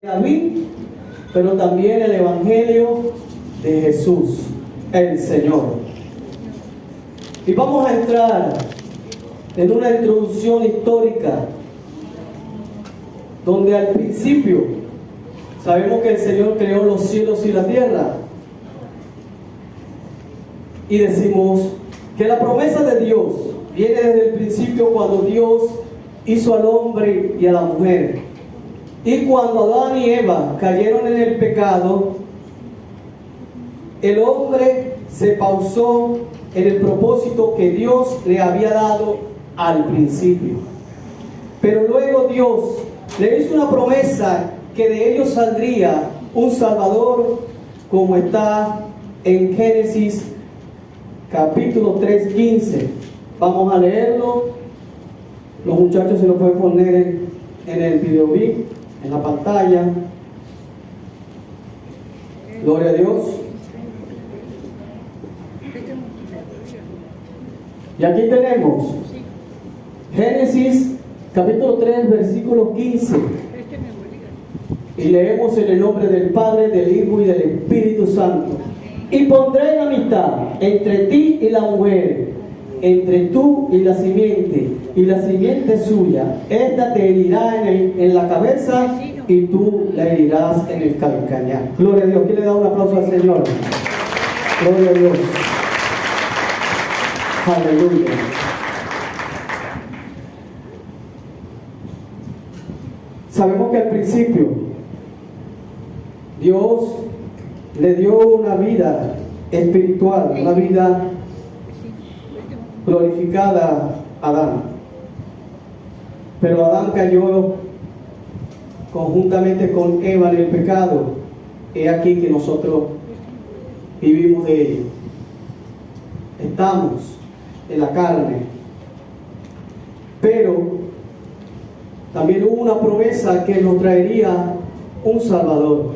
David, pero también el Evangelio de Jesús, el Señor. Y vamos a entrar en una introducción histórica, donde al principio sabemos que el Señor creó los cielos y la tierra. Y decimos que la promesa de Dios viene desde el principio, cuando Dios hizo al hombre y a la mujer. Y cuando Adán y Eva cayeron en el pecado, el hombre se pausó en el propósito que Dios le había dado al principio. Pero luego Dios le hizo una promesa que de ellos saldría un Salvador, como está en Génesis capítulo 3:15. Vamos a leerlo. Los muchachos se lo pueden poner en el video en la pantalla. Gloria a Dios. Y aquí tenemos Génesis capítulo 3 versículo 15. Y leemos en el nombre del Padre, del Hijo y del Espíritu Santo. Y pondré enemistad entre ti y la mujer, entre tú y la simiente suya. Esta te herirá en la cabeza y tú la herirás en el calcañar. Gloria a Dios. ¿Quién le da un aplauso al Señor? Gloria a Dios. Aleluya. Sabemos que al principio Dios le dio una vida espiritual, una vida glorificada a Adán. Pero Adán cayó conjuntamente con Eva en el pecado. He aquí que nosotros vivimos de ello. Estamos en la carne. Pero también hubo una promesa que nos traería un Salvador,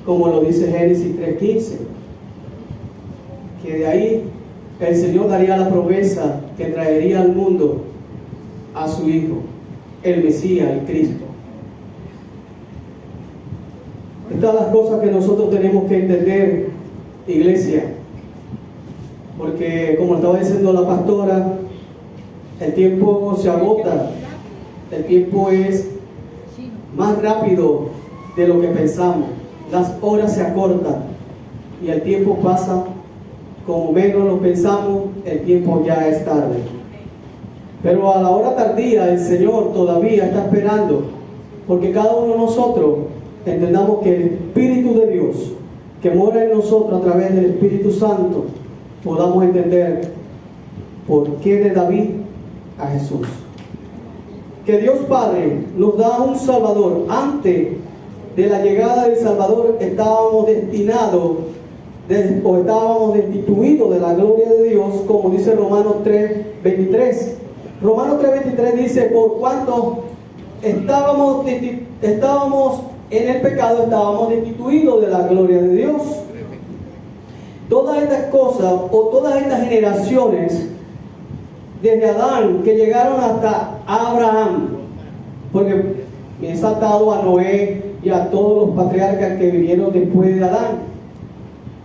como lo dice Génesis 3:15, que de ahí el Señor daría la promesa que traería al mundo a su Hijo, el Mesías, el Cristo. Estas son las cosas que nosotros tenemos que entender, iglesia, porque como estaba diciendo la pastora, el tiempo se agota, el tiempo es más rápido de lo que pensamos, las horas se acortan y el tiempo pasa como menos lo pensamos. El tiempo ya es tarde. Pero a la hora tardía el Señor todavía está esperando, porque cada uno de nosotros entendamos que el Espíritu de Dios que mora en nosotros a través del Espíritu Santo podamos entender por qué de David a Jesús. Que Dios Padre nos da un Salvador. Antes de la llegada del Salvador estábamos destinados o estábamos destituidos de la gloria de Dios, como dice Romanos 3:23. Romanos 3:23 dice: por cuanto estábamos en el pecado, estábamos destituidos de la gloria de Dios. Todas estas cosas, o todas estas generaciones, desde Adán, que llegaron hasta Abraham, porque me he saltado a Noé y a todos los patriarcas que vivieron después de Adán.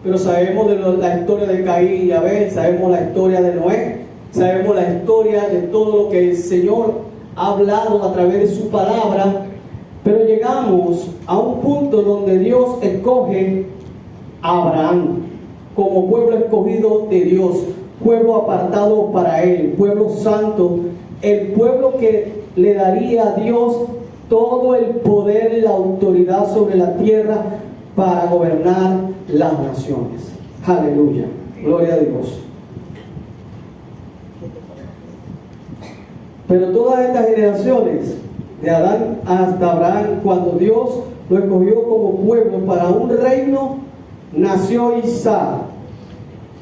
Pero sabemos de la historia de Caín y Abel, sabemos la historia de Noé, sabemos la historia de todo lo que el Señor ha hablado a través de su palabra. Pero llegamos a un punto donde Dios escoge a Abraham como pueblo escogido de Dios, pueblo apartado para Él, pueblo santo, el pueblo que le daría a Dios todo el poder y la autoridad sobre la tierra para gobernar las naciones. Aleluya, gloria a Dios. Pero todas estas generaciones, de Adán hasta Abraham, cuando Dios lo escogió como pueblo para un reino, nació Isaac,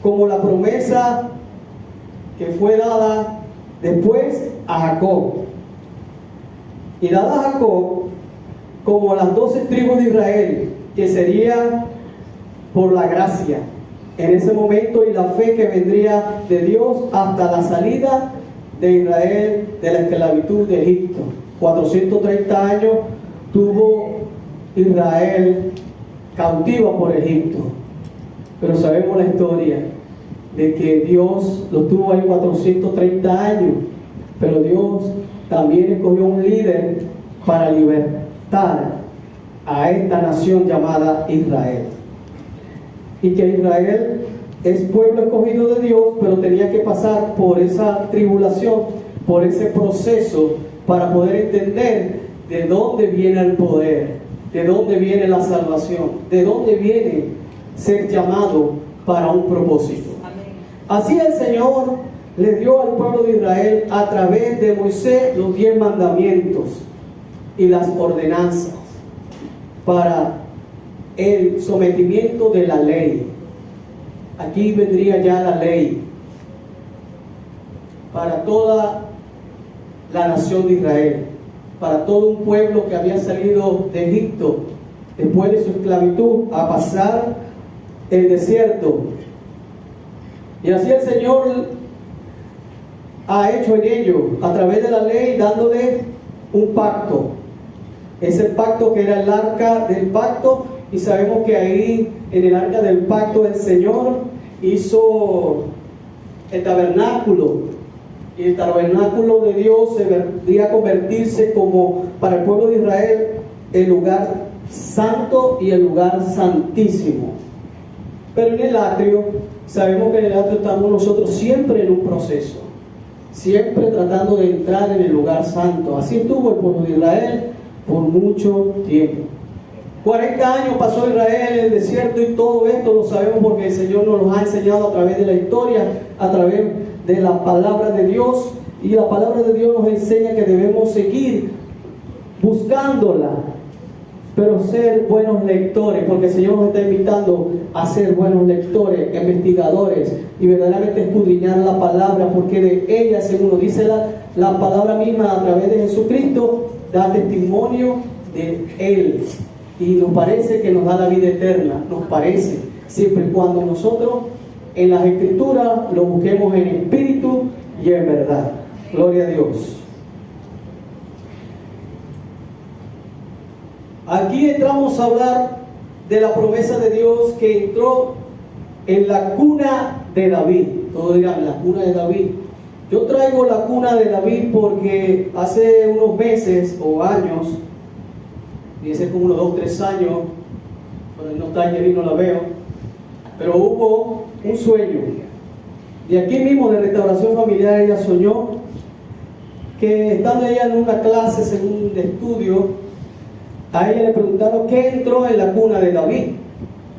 como la promesa que fue dada después a Jacob. Y dada a Jacob como las 12 tribus de Israel, que sería por la gracia en ese momento y la fe que vendría de Dios hasta la salida de Israel de la esclavitud de Egipto. 430 años tuvo Israel cautiva por Egipto. Pero sabemos la historia de que Dios lo tuvo ahí 430 años, pero Dios también escogió un líder para libertar a esta nación llamada Israel. Y que Israel es pueblo escogido de Dios, pero tenía que pasar por esa tribulación, por ese proceso, para poder entender de dónde viene el poder, de dónde viene la salvación, de dónde viene ser llamado para un propósito. Así el Señor le dio al pueblo de Israel a través de Moisés los 10 mandamientos y las ordenanzas para el sometimiento de la ley. Aquí vendría ya la ley para toda la nación de Israel, para todo un pueblo que había salido de Egipto después de su esclavitud a pasar el desierto. Y así el Señor ha hecho en ello, a través de la ley, dándole un pacto. Ese pacto que era el arca del pacto, y sabemos que ahí en el arca del pacto el Señor hizo el tabernáculo, y el tabernáculo de Dios se vendría a convertirse como para el pueblo de Israel el lugar santo y el lugar santísimo. Pero en el atrio, sabemos que en el atrio estamos nosotros siempre en un proceso, siempre tratando de entrar en el lugar santo. Así estuvo el pueblo de Israel por mucho tiempo. 40 años pasó Israel en el desierto, y todo esto lo sabemos porque el Señor nos lo ha enseñado a través de la historia, a través de la palabra de Dios. Y la palabra de Dios nos enseña que debemos seguir buscándola, pero ser buenos lectores, porque el Señor nos está invitando a ser buenos lectores, investigadores, y verdaderamente escudriñar la palabra, porque de ella, según nos dice la palabra misma a través de Jesucristo, da testimonio de Él. Y nos parece que nos da la vida eterna, nos parece, siempre y cuando nosotros en las Escrituras lo busquemos en espíritu y en verdad. Gloria a Dios. Aquí entramos a hablar de la promesa de Dios que entró en la cuna de David. Todos dirán, la cuna de David. Yo traigo la cuna de David porque hace unos meses o años, y ese es como unos 2 o 3 años, cuando no está allí no la veo, pero hubo un sueño. De aquí mismo de restauración familiar, ella soñó que estando ella en una clase, según de estudio, a ella le preguntaron qué entró en la cuna de David,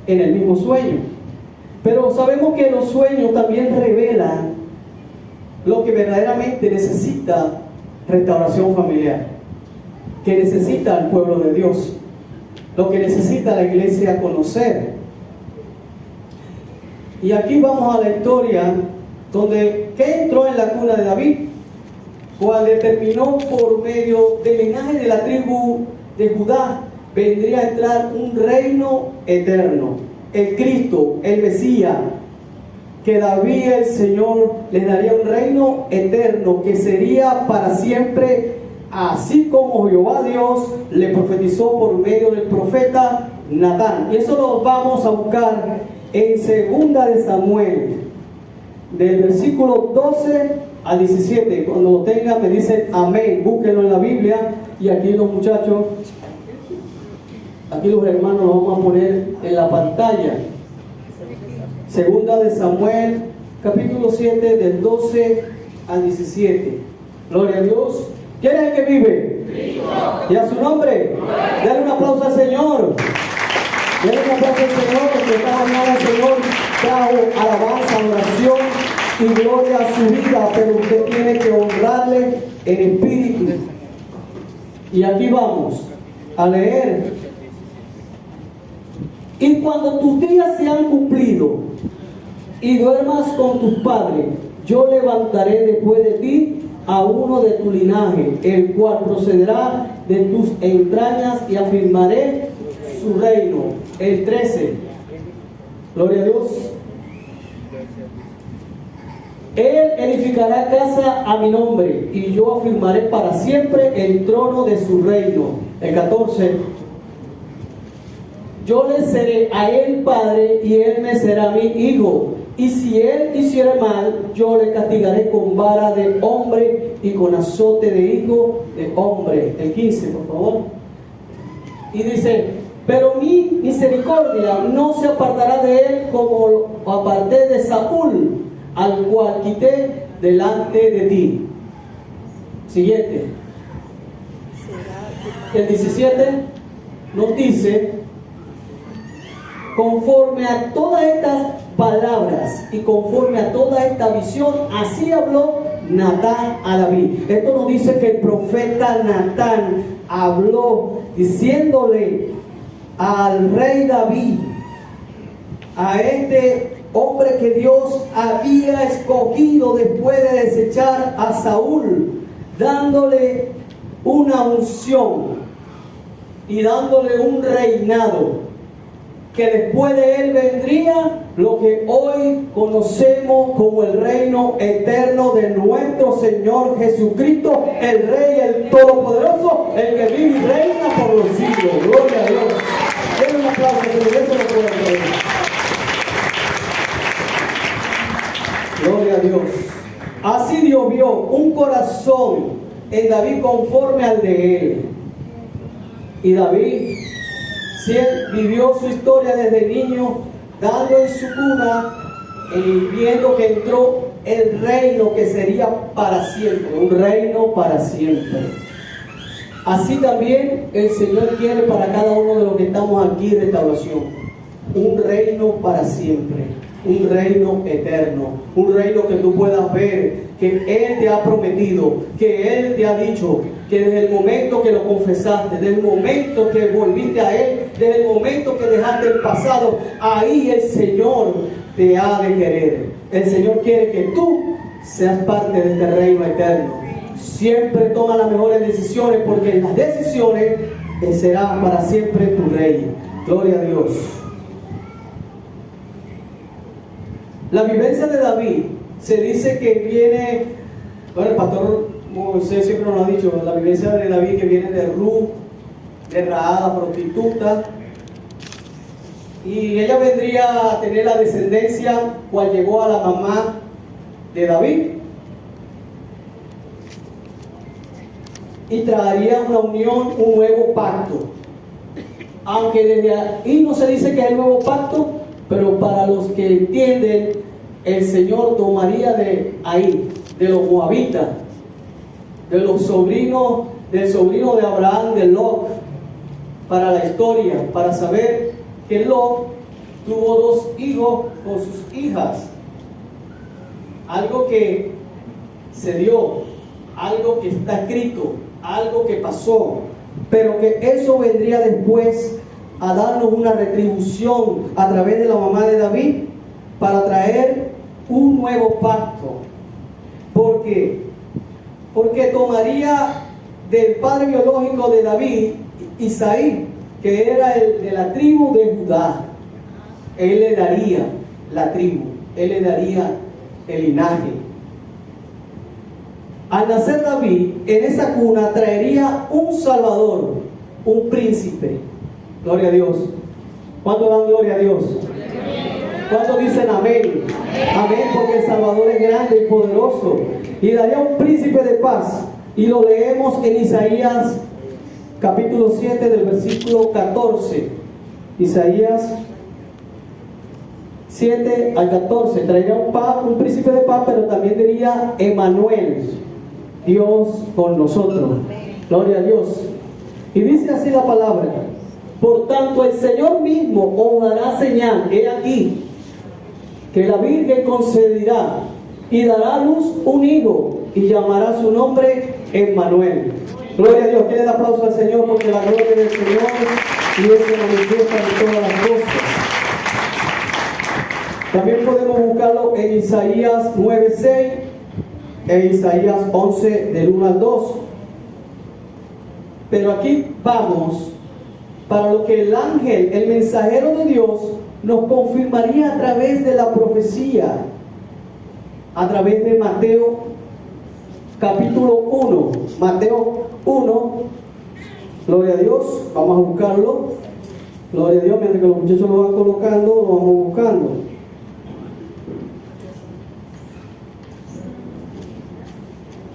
en el mismo sueño. Pero sabemos que los sueños también revelan lo que verdaderamente necesita restauración familiar, que necesita el pueblo de Dios, lo que necesita la iglesia conocer. Y aquí vamos a la historia donde ¿qué entró en la cuna de David? Cual determinó por medio del linaje de la tribu de Judá vendría a entrar un reino eterno, el Cristo, el Mesías, que David el Señor le daría un reino eterno que sería para siempre, así como Jehová Dios le profetizó por medio del profeta Natán. Y eso lo vamos a buscar en 2 de Samuel, del versículo 12 al 17. Cuando lo tengan me dicen amén, búsquenlo en la Biblia. Y aquí los muchachos, aquí los hermanos lo vamos a poner en la pantalla. 2 de Samuel, capítulo 7, del 12 al 17. Gloria a Dios. ¿Quién es el que vive? Cristo. ¿Y a su nombre? Dale un aplauso al Señor. Dale un aplauso al Señor, porque esta mañana el Señor trajo alabanza, oración y gloria a su vida, pero usted tiene que honrarle en espíritu. Y aquí vamos a leer. Y cuando tus días se han cumplido y duermas con tus padres, yo levantaré después de ti a uno de tu linaje, el cual procederá de tus entrañas, y afirmaré su reino. El 13. Gloria a Dios. Él edificará casa a mi nombre, y yo afirmaré para siempre el trono de su reino. El 14. yo le seré a él padre y él me será mi hijo. Y si él hiciera mal, yo le castigaré con vara de hombre y con azote de hijo de hombre. El 15, por favor. Y dice, pero mi misericordia no se apartará de él como lo aparté de Saúl, al cual quité delante de ti. Siguiente. El 17 nos dice, conforme a todas estas palabras y conforme a toda esta visión, así habló Natán a David. Esto nos dice que el profeta Natán habló diciéndole al rey David, a este hombre que Dios había escogido después de desechar a Saúl, dándole una unción y dándole un reinado, que después de él vendría lo que hoy conocemos como el reino eterno de nuestro Señor Jesucristo, el Rey, el Todopoderoso, el que vive y reina por los siglos. Gloria a Dios. Denle un aplauso, que eso lo puede creer. Gloria a Dios. Así Dios vio un corazón en David conforme al de él. Y David vivió su historia desde niño, dando en su cuna y viendo que entró el reino que sería para siempre, un reino para siempre. Así también el Señor quiere para cada uno de los que estamos aquí en restauración, un reino para siempre, un reino eterno, un reino que tú puedas ver, que Él te ha prometido, que Él te ha dicho, que desde el momento que lo confesaste, desde el momento que volviste a Él, desde el momento que dejaste el pasado, ahí el Señor te ha de querer. El Señor quiere que tú seas parte de este reino eterno. Siempre toma las mejores decisiones, porque en las decisiones será para siempre tu rey. Gloria a Dios. La vivencia de David se dice que viene, bueno, el pastor Moisés siempre nos lo ha dicho, la vivencia de David que viene de Ruth, de Rahab, prostituta, y ella vendría a tener la descendencia cual llegó a la mamá de David, y traería una unión, un nuevo pacto. Aunque desde ahí no se dice que es el nuevo pacto, pero para los que entienden, el Señor tomaría de ahí, de los moabitas, de los sobrinos, del sobrino de Abraham, de Lot, para la historia, para saber que Lot tuvo 2 hijos con sus hijas. Algo que se dio, algo que está escrito, algo que pasó, pero que eso vendría después a darnos una retribución a través de la mamá de David para traer un nuevo pacto. Porque tomaría del padre biológico de David, Isaí, que era el de la tribu de Judá. Él le daría la tribu, él le daría el linaje. Al nacer David, en esa cuna traería un salvador, un príncipe. Gloria a Dios. ¿Cuánto dan gloria a Dios? ¿Cuántos dicen amén? Amén, porque el Salvador es grande y poderoso. Y daría un príncipe de paz. Y lo leemos en Isaías capítulo 7 del versículo 14. Isaías 7 al 14. Traería un príncipe de paz, pero también diría Emmanuel, Dios con nosotros. Gloria a Dios. Y dice así la palabra: por tanto el Señor mismo os dará señal, he aquí, que la Virgen concebirá y dará a luz un hijo y llamará su nombre Emmanuel. Gloria a Dios. Que le aplauso al Señor, porque la gloria del Señor y Él se manifiesta en todas las cosas. También podemos buscarlo en Isaías 9:6 e Isaías 11 del 1 al 2. Pero aquí vamos para lo que el ángel, el mensajero de Dios, nos confirmaría a través de la profecía, a través de Mateo capítulo 1. Mateo 1, gloria a Dios, vamos a buscarlo. Gloria a Dios, mientras que los muchachos lo van colocando, lo vamos buscando.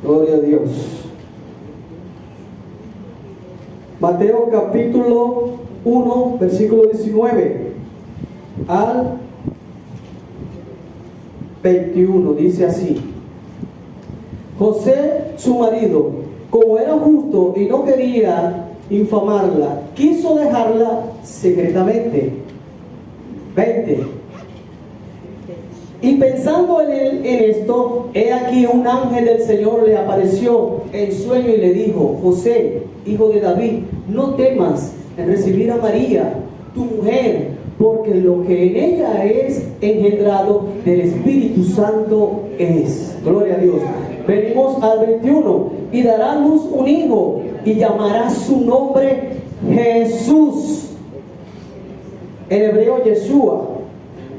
Gloria a Dios. Mateo capítulo 1, versículo 19 al 21, dice así: José, su marido, como era justo y no quería infamarla, quiso dejarla secretamente. 20. Y pensando en esto, he aquí un ángel del Señor le apareció en sueño y le dijo: José, hijo de David, no temas en recibir a María, tu mujer, porque lo que en ella es engendrado del Espíritu Santo es. Gloria a Dios. Venimos al 21. Y dará a luz un hijo y llamará su nombre Jesús. En hebreo, Yeshua.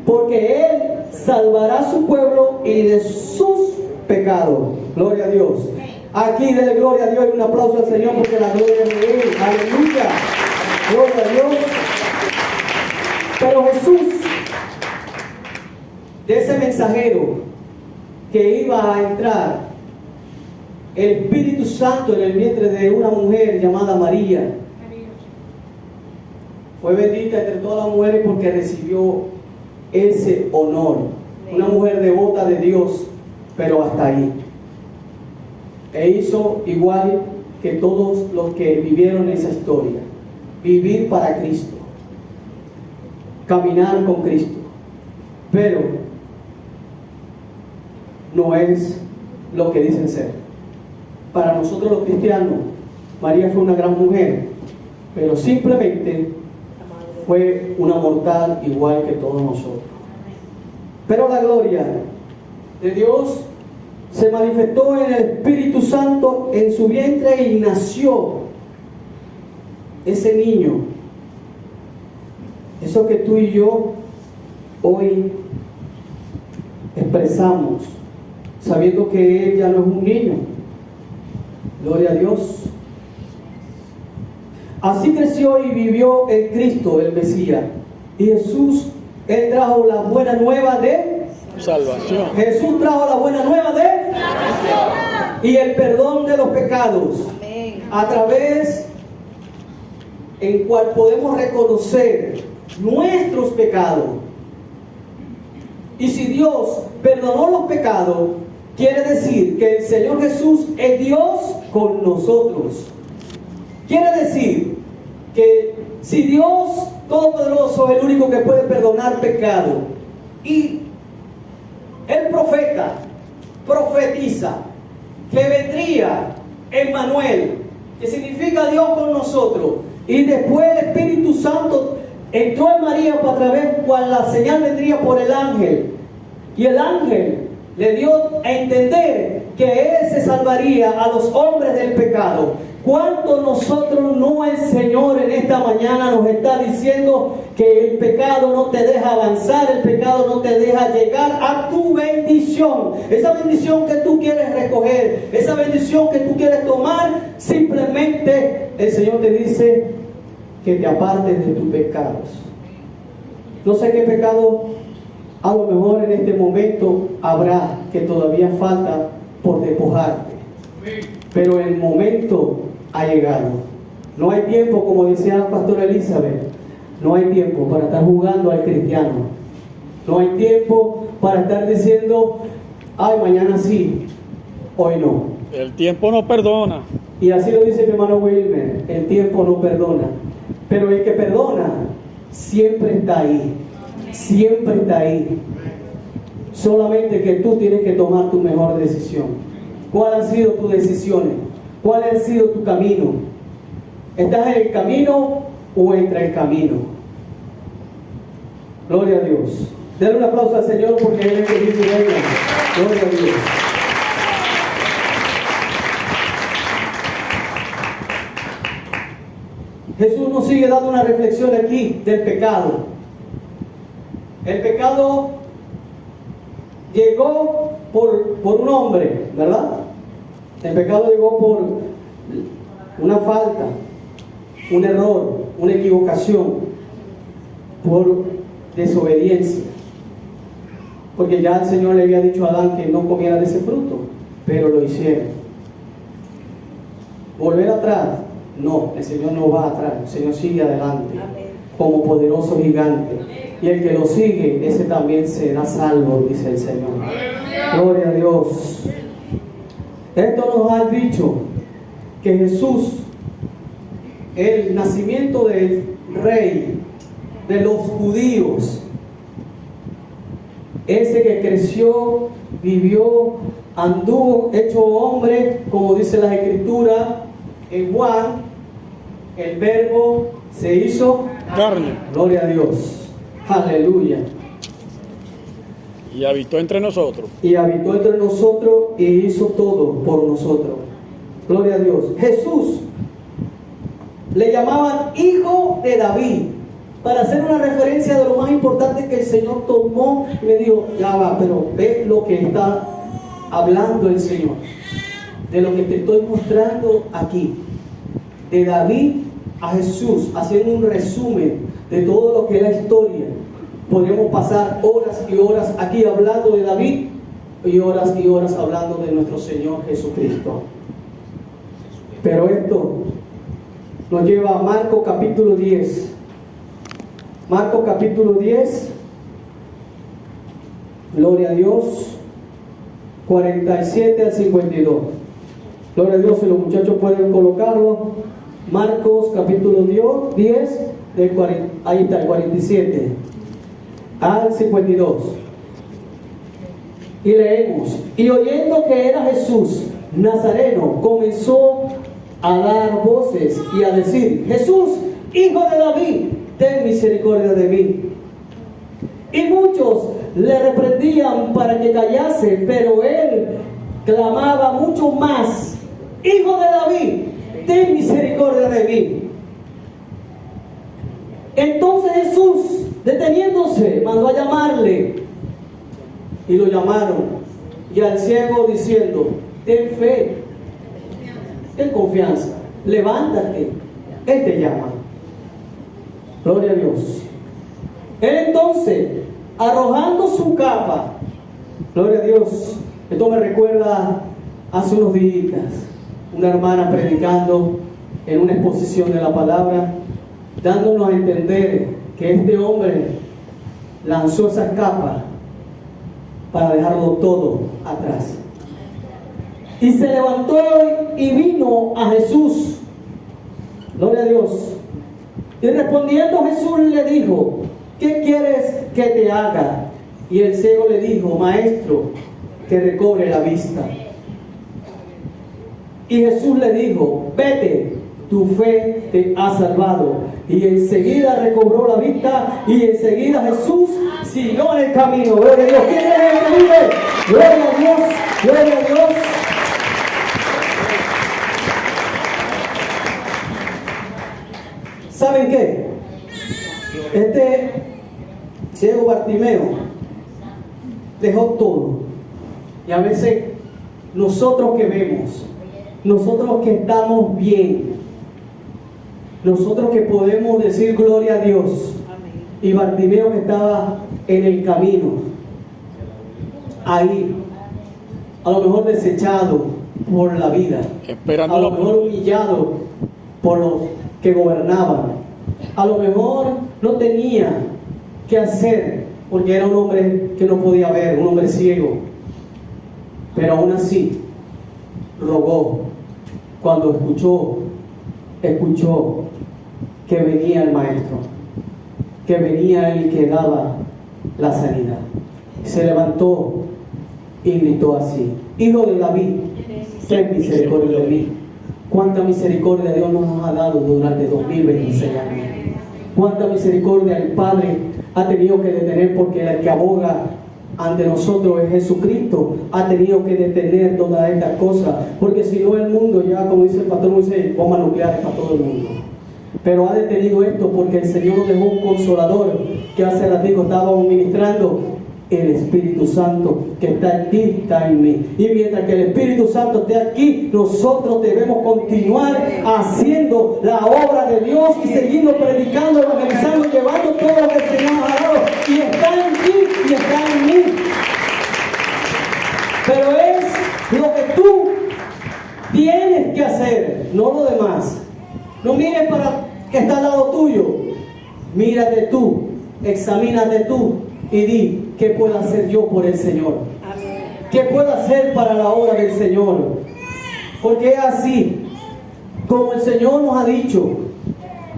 Porque él salvará a su pueblo y de sus pecados. Gloria a Dios. Aquí denle gloria a Dios y un aplauso al Señor porque la gloria es de él. Aleluya. Gloria a Dios. Pero Jesús, de ese mensajero que iba a entrar, el Espíritu Santo en el vientre de una mujer llamada María, fue bendita entre todas las mujeres porque recibió ese honor. Una mujer devota de Dios, pero hasta ahí. E hizo igual que todos los que vivieron esa historia: vivir para Cristo, caminar con Cristo. Pero no es lo que dicen ser. Para nosotros los cristianos, María fue una gran mujer, pero simplemente fue una mortal igual que todos nosotros. Pero la gloria de Dios se manifestó en el Espíritu Santo en su vientre y nació ese niño. Eso que tú y yo hoy expresamos, sabiendo que él ya no es un niño. Gloria a Dios. Así creció y vivió el Cristo, el Mesías. Y Jesús, él trajo la buena nueva de salvación. Jesús trajo la buena nueva de salvación y el perdón de los pecados. Amén. A través en cual podemos reconocer nuestros pecados. Y si Dios perdonó los pecados, quiere decir que el Señor Jesús es Dios con nosotros. Quiere decir que si Dios Todopoderoso es el único que puede perdonar pecado, y el profeta profetiza que vendría Emmanuel, que significa Dios con nosotros, y después el Espíritu Santo entró en María a través cual la señal vendría por el ángel, y el ángel le dio a entender que él se salvaría a los hombres del pecado. ¿Cuánto nosotros no el Señor en esta mañana nos está diciendo que el pecado no te deja avanzar, el pecado no te deja llegar a tu bendición? Esa bendición que tú quieres recoger, esa bendición que tú quieres tomar, simplemente el Señor te dice que te apartes de tus pecados. No sé qué pecado a lo mejor en este momento habrá que todavía falta por despojarte, pero el momento ha llegado. No hay tiempo, como decía la pastora Elizabeth, no hay tiempo para estar jugando al cristiano. No hay tiempo para estar diciendo: ay, mañana sí, hoy no. El tiempo no perdona. Y así lo dice mi hermano Wilmer: el tiempo no perdona, pero el que perdona siempre está ahí. Siempre está ahí. Solamente que tú tienes que tomar tu mejor decisión. ¿Cuáles han sido tus decisiones? ¿Cuál ha sido tu camino? ¿Estás en el camino o entre el camino? Gloria a Dios. Denle un aplauso al Señor porque Él es el que vive. Gloria a Dios. Jesús nos sigue dando una reflexión aquí del pecado. El pecado llegó por un hombre, ¿verdad? El pecado llegó por una falta, un error, una equivocación. por desobediencia. Porque ya el Señor le había dicho a Adán que no comiera de ese fruto, pero lo hicieron. Volver atrás, no, el Señor no va atrás, el Señor sigue adelante como poderoso gigante. Y el que lo sigue, ese también será salvo, dice el Señor. Gloria a Dios. Esto nos ha dicho que Jesús, el nacimiento del rey de los judíos, ese que creció, vivió, anduvo, hecho hombre, como dice la Escritura en Juan, el verbo se hizo carne gloria a Dios, aleluya, y habitó entre nosotros. y habitó entre nosotros y hizo todo por nosotros, gloria a Dios. Jesús le llamaban hijo de David, para hacer una referencia de lo más importante que el Señor tomó y le dijo, ya va, pero ve lo que está hablando el Señor, de lo que te estoy mostrando aquí, de David a Jesús, haciendo un resumen de todo lo que es la historia. Podríamos pasar horas y horas aquí hablando de David y horas hablando de nuestro Señor Jesucristo. Pero esto nos lleva a Marcos capítulo 10. Marcos capítulo 10, gloria a Dios, 47 al 52. Gloria a Dios, si los muchachos pueden colocarlo. Marcos capítulo 10, ahí está, el 47 al 52. Y leemos, y oyendo que era Jesús Nazareno, comenzó a dar voces y a decir, Jesús, hijo de David, ten misericordia de mí. Y muchos le reprendían para que callase, pero él clamaba mucho más, hijo de David, ten misericordia de mí. Entonces Jesús, deteniéndose, mandó a llamarle, y lo llamaron, y al ciego diciendo, ten fe, ten confianza, levántate, él te llama. Gloria a Dios. Él entonces, arrojando su capa, gloria a Dios, esto me recuerda hace unos días, una hermana predicando en una exposición de la palabra, dándonos a entender que este hombre lanzó esa capa para dejarlo todo atrás. Y se levantó y vino a Jesús. Gloria a Dios. Y respondiendo Jesús le dijo, ¿qué quieres que te haga? Y el ciego le dijo, Maestro, que recobre la vista. Y Jesús le dijo, vete, tu fe te ha salvado. Y enseguida recobró la vista y enseguida Jesús siguió en el camino. Gloria a Dios. ¿Quién es el que vive? Gloria a Dios, gloria a Dios. ¿Saben qué? Este ciego Bartimeo dejó todo. Y a veces nosotros que vemos, nosotros que estamos bien, nosotros que podemos decir gloria a Dios, y Bartimeo que estaba en el camino, ahí, a lo mejor desechado por la vida, esperando a lo mejor humillado por los que gobernaban, a lo mejor no tenía qué hacer porque era un hombre que no podía ver, un hombre ciego, pero aún así rogó cuando escuchó que venía el maestro, que venía el que daba la sanidad. Se levantó y gritó así, Hijo de David, ten misericordia de mí. Cuánta misericordia Dios nos ha dado durante 2026 años. Cuánta misericordia el Padre ha tenido que detener, porque el que aboga ante nosotros es Jesucristo. Ha tenido que detener todas estas cosas, porque si no el mundo ya, como dice el pastor Moisés, bomba nucleares para todo el mundo. Pero ha detenido esto porque el Señor nos dejó un consolador, que hace ratito estábamos ministrando, el Espíritu Santo que está en ti, está en mí. Y mientras que el Espíritu Santo esté aquí, nosotros debemos continuar haciendo la obra de Dios y seguirnos predicando, evangelizando, llevando todo lo que el Mírate tú, examínate tú y di, ¿qué puedo hacer yo por el Señor? ¿Qué puedo hacer para la obra del Señor? Porque es así, como el Señor nos ha dicho,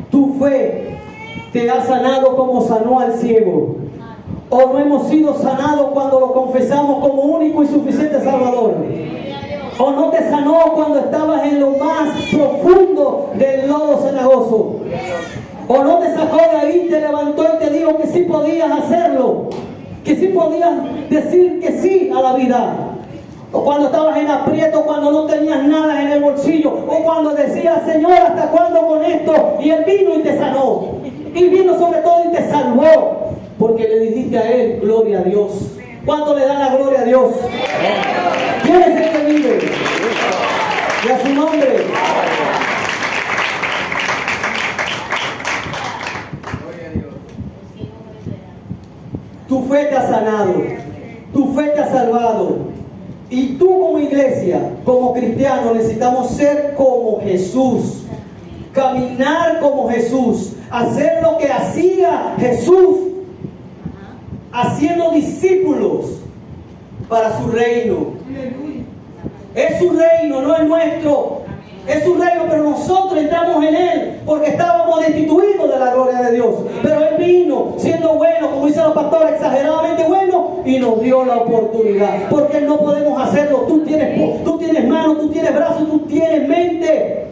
tu fe te ha sanado como sanó al ciego. O no hemos sido sanados cuando lo confesamos como único y suficiente Salvador. O no te sanó cuando estabas en lo más profundo del lodo cenagoso. O no te sacó de ahí, te levantó y te dijo que sí podías hacerlo. Que sí podías decir que sí a la vida. O cuando estabas en aprieto, cuando no tenías nada en el bolsillo. O cuando decías, Señor, ¿hasta cuándo con esto? Y Él vino y te sanó. Y vino sobre todo y te salvó. Porque le dijiste a Él, gloria a Dios. ¿Cuánto le dan la gloria a Dios? ¿Quién es el que vive? Y a su nombre. Tu fe te ha sanado. Tu fe te ha salvado. Y tú como iglesia, como cristiano, necesitamos ser como Jesús. Caminar como Jesús. Hacer lo que hacía Jesús. Haciendo discípulos para su reino. Es su reino, no es nuestro. Es su reino, pero nosotros entramos en Él porque estábamos destituidos de la gloria de Dios. Pero Él vino siendo bueno, como dice la pastora, exageradamente bueno, y nos dio la oportunidad. Porque no podemos hacerlo. Tú tienes manos, tú tienes brazos, tú tienes mente.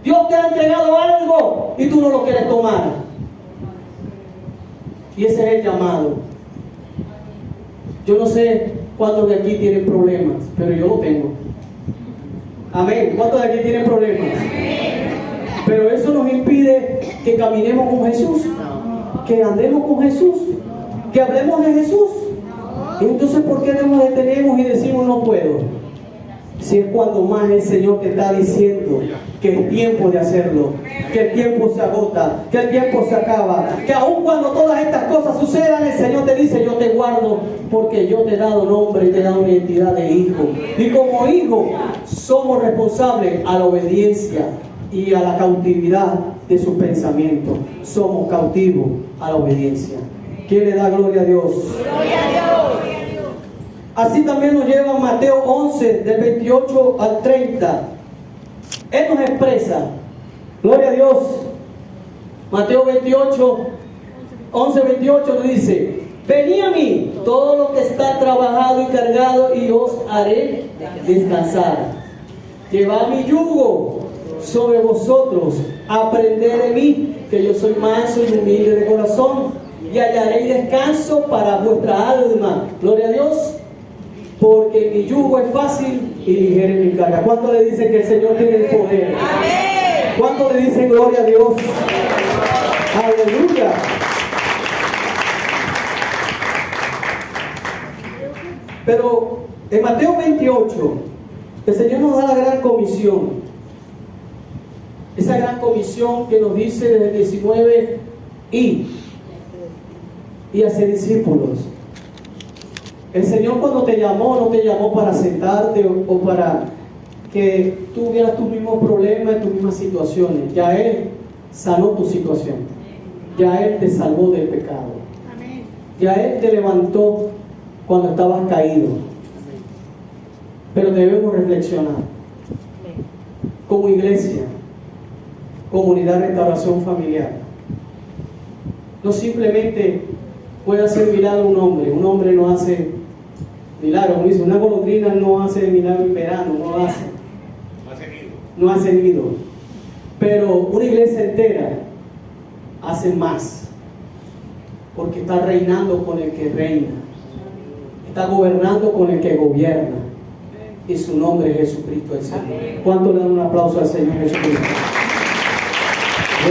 Dios te ha entregado algo y tú no lo quieres tomar. Y ese es el llamado. Yo no sé cuántos de aquí tienen problemas, pero yo lo tengo. Amén. ¿Cuántos de aquí tienen problemas? Pero eso nos impide que caminemos con Jesús, que andemos con Jesús, que hablemos de Jesús. Y entonces, ¿por qué nos detenemos y decimos no puedo? Si es cuando más el Señor te está diciendo que es tiempo de hacerlo, que el tiempo se agota, que el tiempo se acaba, que aun cuando todas estas cosas sucedan, el Señor te dice, yo te guardo porque yo te he dado nombre y te he dado una identidad de hijo. Y como hijo somos responsables a la obediencia y a la cautividad de sus pensamientos. Somos cautivos a la obediencia. ¿Quién le da gloria a Dios? Gloria a Dios. Así también nos lleva Mateo 11, del 28 al 30. Él nos expresa, gloria a Dios. Mateo 28, 11, 28 nos dice, venid a mí, todo lo que está trabajado y cargado, y os haré descansar. Llevad mi yugo sobre vosotros, aprended de mí, que yo soy manso y humilde de corazón, y hallaréis descanso para vuestra alma. Gloria a Dios. Porque mi yugo es fácil y ligera mi carga. ¿Cuánto le dicen que el Señor tiene el poder? Amén. ¿Cuánto le dicen gloria a Dios? Aleluya. Pero en Mateo 28, el Señor nos da la gran comisión. Esa gran comisión que nos dice desde el 19, y hacer discípulos. El Señor cuando te llamó, no te llamó para sentarte o para que tú tuvieras tus mismos problemas, tus mismas situaciones. Ya Él sanó tu situación. Ya Él te salvó del pecado. Ya Él te levantó cuando estabas caído. Pero debemos reflexionar. Como iglesia, comunidad de restauración familiar. No simplemente puede hacer milagro un hombre. Un hombre no hace milagro, como dice, una golondrina no hace milagro en verano, no hace nido. Pero una iglesia entera hace más, porque está reinando con el que reina, está gobernando con el que gobierna, y su nombre es Jesucristo el Señor. ¿Cuánto le dan un aplauso al Señor Jesucristo?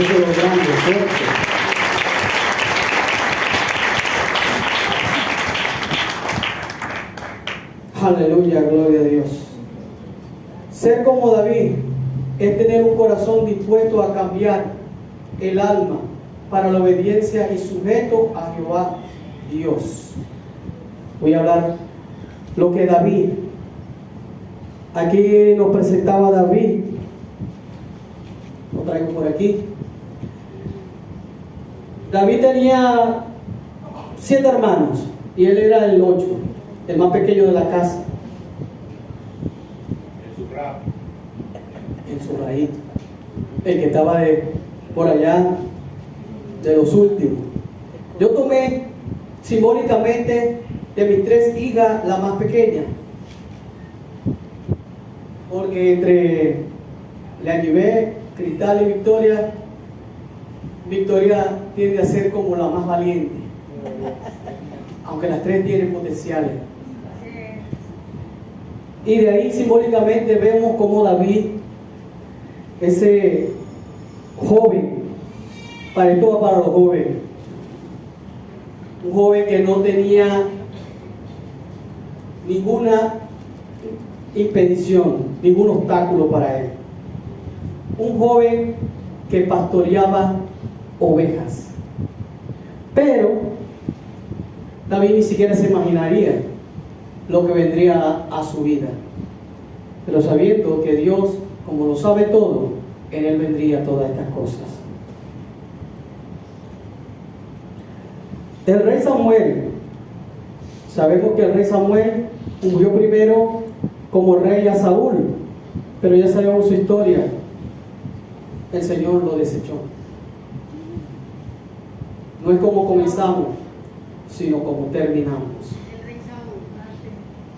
Eso es lo grande, fuerte. Aleluya, gloria a Dios. Ser como David es tener un corazón dispuesto a cambiar el alma para la obediencia y sujeto a Jehová Dios. Voy a hablar lo que David, aquí nos presentaba David, lo traigo por aquí. David tenía 7 hermanos y él era el 8, el más pequeño de la casa. En su raíz, el que estaba por allá de los últimos. Yo tomé simbólicamente de mis 3 hijas la más pequeña, porque entre la llevé, Cristal y Victoria, Victoria tiende a ser como la más valiente, aunque las 3 tienen potenciales. Y de ahí simbólicamente vemos como David, ese joven, para esto va para los jóvenes, un joven que no tenía ninguna impedición, ningún obstáculo para él, un joven que pastoreaba ovejas. Pero David ni siquiera se imaginaría lo que vendría a su vida, pero sabiendo que Dios, como lo sabe todo, en él vendría todas estas cosas. El rey Samuel, sabemos que el rey Samuel ungió primero como rey a Saúl, pero ya sabemos su historia. El Señor lo desechó. No es como comenzamos, sino como terminamos.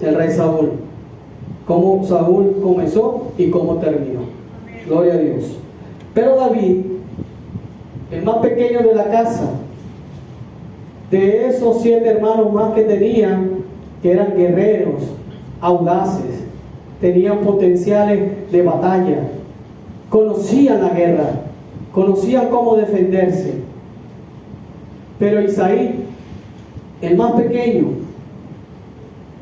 El rey Saúl, cómo Saúl comenzó y cómo terminó. Gloria a Dios. Pero David, el más pequeño de la casa, de esos 7 hermanos más que tenían, que eran guerreros, audaces, tenían potenciales de batalla, conocían la guerra, conocían cómo defenderse. Pero Isaí, el más pequeño,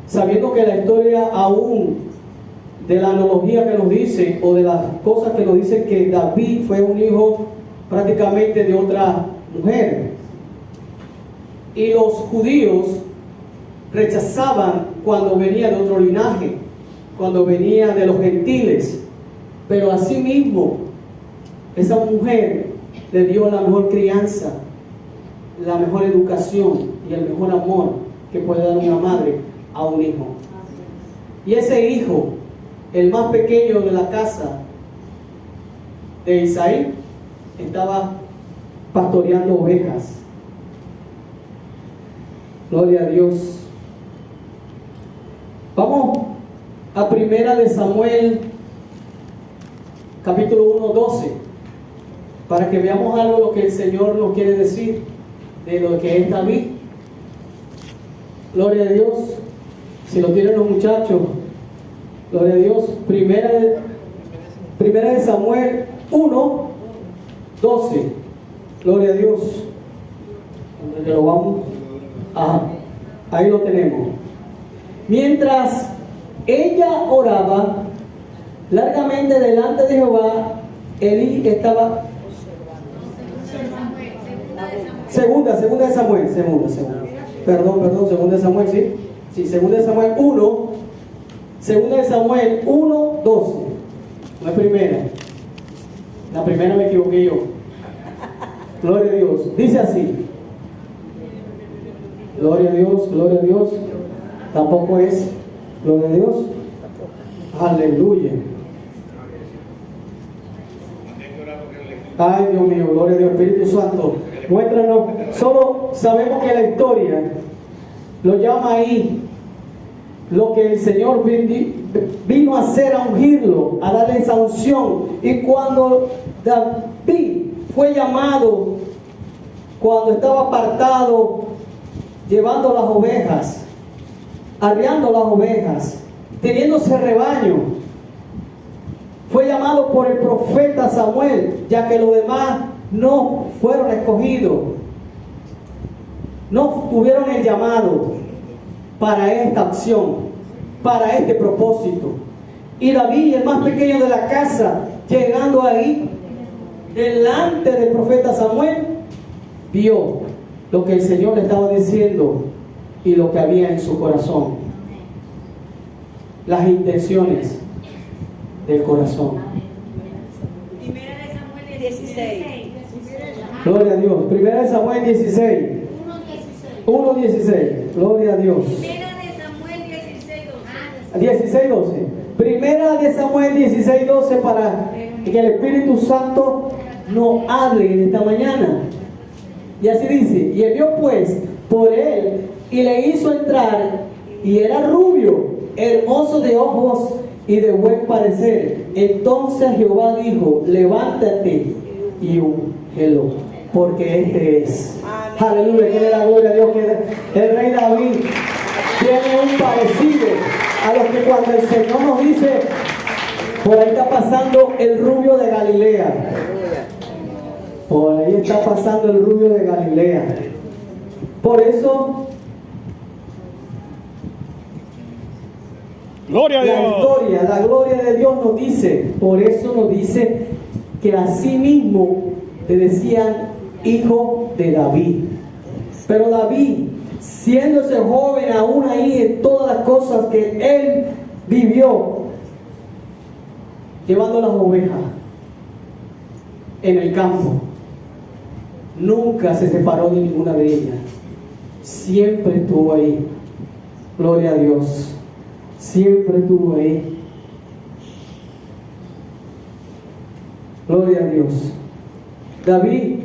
sabiendo que la historia aún de la analogía que nos dice, o de las cosas que nos dicen, que David fue un hijo prácticamente de otra mujer, y los judíos rechazaban cuando venía de otro linaje, cuando venía de los gentiles, pero asimismo esa mujer le dio la mejor crianza, la mejor educación y el mejor amor que puede dar una madre a un hijo. Y ese hijo, el más pequeño de la casa de Isaí, estaba pastoreando ovejas. Gloria a Dios. Vamos a Primera de Samuel, capítulo 1, 12, para que veamos algo de lo que el Señor nos quiere decir de lo que es David. Gloria a Dios. Si lo tienen los muchachos, gloria a Dios. Primera de Samuel 1, 12. Gloria a Dios. Donde lo vamos. Ajá, ahí lo tenemos. Mientras ella oraba largamente delante de Jehová, Elí estaba. Segunda de Samuel. Perdón, segunda de Samuel, sí. Sí, segunda de Samuel 1. Segunda de Samuel 1, 12. No es primera. La primera me equivoqué yo. Gloria a Dios. Dice así. Gloria a Dios, gloria a Dios. Tampoco es. Gloria a Dios. Aleluya. Ay, Dios mío, gloria a Dios, Espíritu Santo. Muéstranos. Solo sabemos que la historia lo llama ahí lo que el Señor vino a hacer, a ungirlo, a darle esa unción. Y cuando David fue llamado, cuando estaba apartado, llevando las ovejas, arreando las ovejas, teniendo ese rebaño, fue llamado por el profeta Samuel, ya que los demás no fueron escogidos, no tuvieron el llamado para esta acción, para este propósito. Y David, el más pequeño de la casa, llegando ahí delante del profeta Samuel, vio lo que el Señor le estaba diciendo y lo que había en su corazón, las intenciones del corazón. Primera de Samuel 16. Gloria a Dios. Primera de Samuel 16. 1:16. Gloria a Dios. Primera de Samuel 16:12. 16:12. Primera de Samuel 16:12 para que el Espíritu Santo nos hable en esta mañana. Y así dice: y envió pues por él y le hizo entrar, y era rubio, hermoso de ojos y de buen parecer. Entonces Jehová dijo: levántate y úngelo, porque este es. Aleluya, que le da gloria a Dios, que el rey David tiene un parecido a lo que cuando el Señor nos dice: por ahí está pasando el rubio de Galilea. Por ahí está pasando el rubio de Galilea. Por eso Gloria a Dios. la gloria de Dios nos dice, por eso nos dice que así mismo le decían hijo de David. Pero David, siéndose joven aún ahí en todas las cosas que él vivió, llevando las ovejas en el campo, nunca se separó de ninguna de ellas. Siempre estuvo ahí. Gloria a Dios. Siempre estuvo ahí. Gloria a Dios. David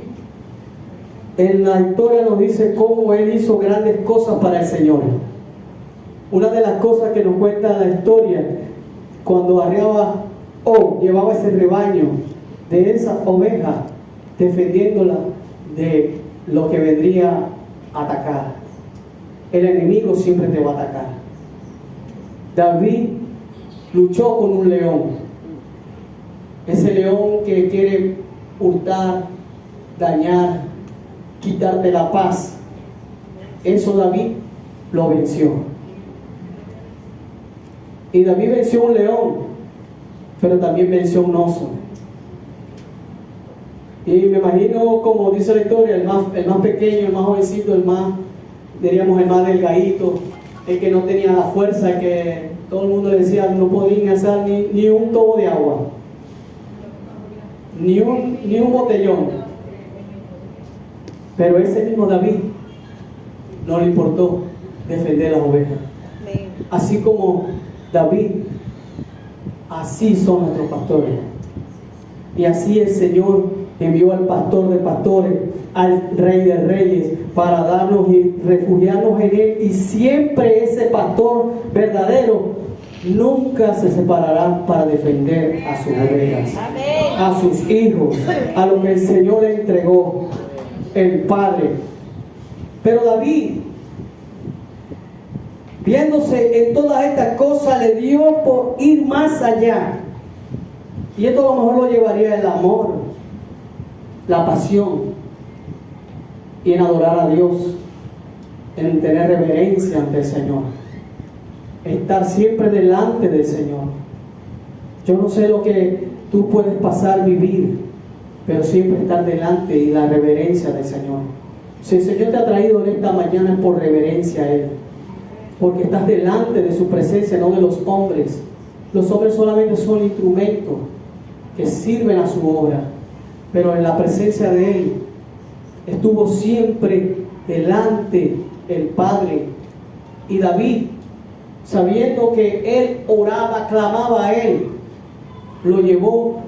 en la historia nos dice cómo él hizo grandes cosas para el Señor. Una de las cosas que nos cuenta la historia, cuando arriaba o llevaba ese rebaño de esa oveja, defendiéndola de lo que vendría a atacar. El enemigo siempre te va a atacar. David luchó con un león. Ese león que quiere hurtar, dañar, quitarte la paz. Eso David lo venció. Y David venció un león, pero también venció un oso. Y me imagino, como dice la historia, el más pequeño, el más jovencito, el más delgadito, el que no tenía la fuerza, que todo el mundo le decía no podía hacer ni un tobo de agua, ni un botellón. Pero ese mismo David no le importó defender las ovejas. Así como David, así son nuestros pastores. Y así el Señor envió al pastor de pastores, al rey de reyes, para darnos y refugiarnos en él. Y siempre ese pastor verdadero nunca se separará para defender a sus ovejas, a sus hijos, a lo que el Señor le entregó, el Padre. Pero David, viéndose en todas estas cosas, le dio por ir más allá. Y esto a lo mejor lo llevaría el amor, la pasión, y en adorar a Dios, en tener reverencia ante el Señor, estar siempre delante del Señor. Yo no sé lo que tú puedes pasar, vivir, pero siempre estar delante y la reverencia del Señor. Si el Señor te ha traído en esta mañana es por reverencia a Él, porque estás delante de su presencia, no de los hombres. Los hombres solamente son instrumentos que sirven a su obra, pero en la presencia de Él estuvo siempre delante el Padre. Y David, sabiendo que Él oraba, clamaba a Él, lo llevó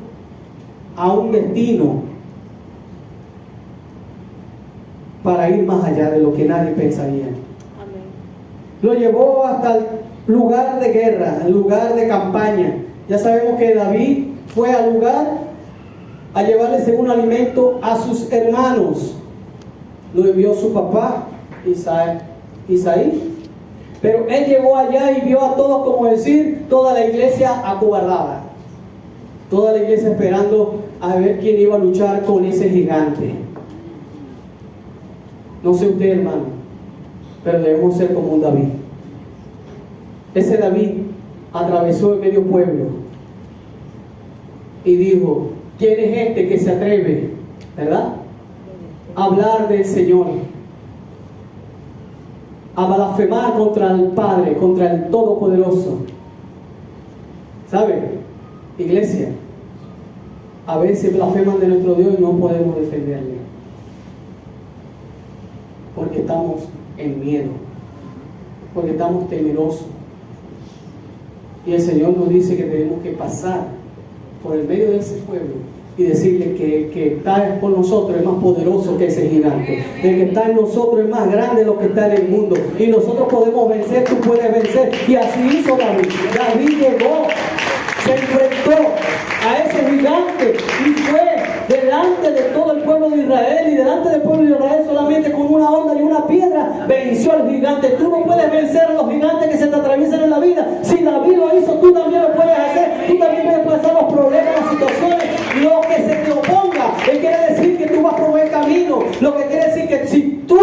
a un destino para ir más allá de lo que nadie pensaría. Lo llevó hasta el lugar de guerra, el lugar de campaña. Ya sabemos que David fue al lugar a llevarle un alimento a sus hermanos. Lo envió su papá, Isaí. Pero él llegó allá y vio a todos, como decir, toda la iglesia acobardada. Toda la iglesia esperando a ver quién iba a luchar con ese gigante. No sé usted, hermano, pero debemos ser como un David. Ese David atravesó el medio pueblo y dijo: ¿quién es este que se atreve, verdad, a hablar del Señor, a blasfemar contra el Padre, contra el Todopoderoso? ¿Sabe, iglesia? A veces blasfeman de nuestro Dios y no podemos defenderle. porque estamos en miedo, porque estamos temerosos. Y el Señor nos dice que tenemos que pasar por el medio de ese pueblo y decirle que el que está con nosotros es más poderoso que ese gigante. El que está en nosotros es más grande de lo que está en el mundo. Y nosotros podemos vencer, tú puedes vencer. Y así hizo David. David llegó, se enfrentó a ese gigante y fue delante de todo el pueblo de Israel, y delante del pueblo de Israel solamente con una onda y una piedra venció al gigante. Tú no puedes vencer a los gigantes que se te atraviesan en la vida. Si David lo hizo, tú también lo puedes hacer. Tú también puedes pasar los problemas, las situaciones, lo que se te oponga. Él quiere decir que tú vas por buen camino. Lo que quiere decir que si tú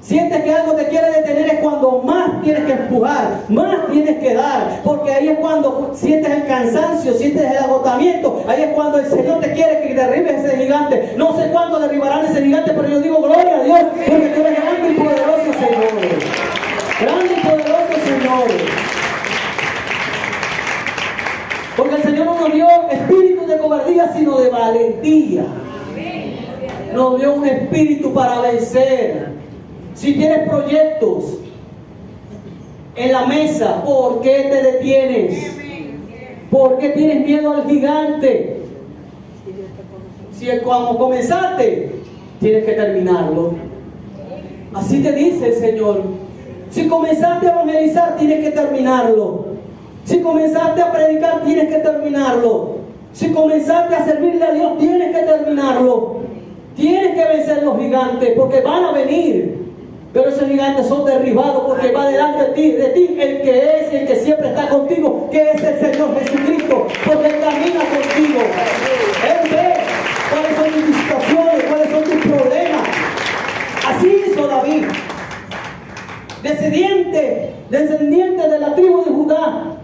sientes que algo te quiere detener, es cuando más tienes que empujar, más tienes que dar, porque ahí es cuando sientes el cansancio, sientes el agotamiento. Ahí es cuando el Señor te quiere que derribes ese gigante. No sé cuándo derribarán ese gigante, pero yo digo gloria a Dios, porque tú eres grande y poderoso, Señor. Grande y poderoso, Señor. Porque el Señor no nos dio espíritu de cobardía, sino de valentía. Nos dio un espíritu para vencer. Si tienes proyectos en la mesa, ¿por qué te detienes? ¿Por qué tienes miedo al gigante? Si cuando comenzaste, tienes que terminarlo. Así te dice el Señor. Si comenzaste a evangelizar, tienes que terminarlo. Si comenzaste a predicar, tienes que terminarlo. Si comenzaste a servirle a Dios, tienes que terminarlo. Tienes que vencer los gigantes, porque van a venir. Pero esos gigantes son derribados porque va delante de ti el que es y el que siempre está contigo, que es el Señor Jesucristo, porque Él camina contigo. Él ve cuáles son tus situaciones, cuáles son tus problemas. Así hizo David, descendiente de la tribu de Judá,